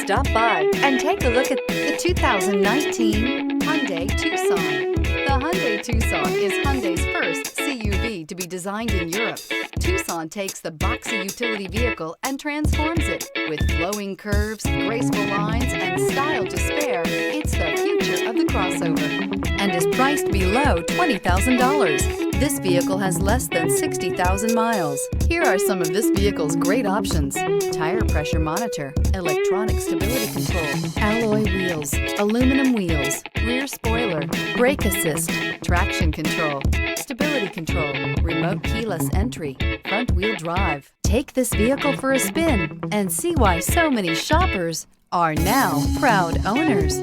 Stop by and take a look at the 2019 Hyundai Tucson. The Hyundai Tucson is Hyundai's first CUV to be designed in Europe. Tucson takes the boxy utility vehicle and transforms it. With flowing curves, graceful lines, and style to spare, it's the future of the crossover and is priced below $20,000. This vehicle has less than 60,000 miles. Here are some of this vehicle's great options: tire pressure monitor, electronic stability control, alloy wheels, aluminum wheels, rear spoiler, brake assist, traction control, stability control, remote keyless entry, front wheel drive. Take this vehicle for a spin and see why so many shoppers are now proud owners.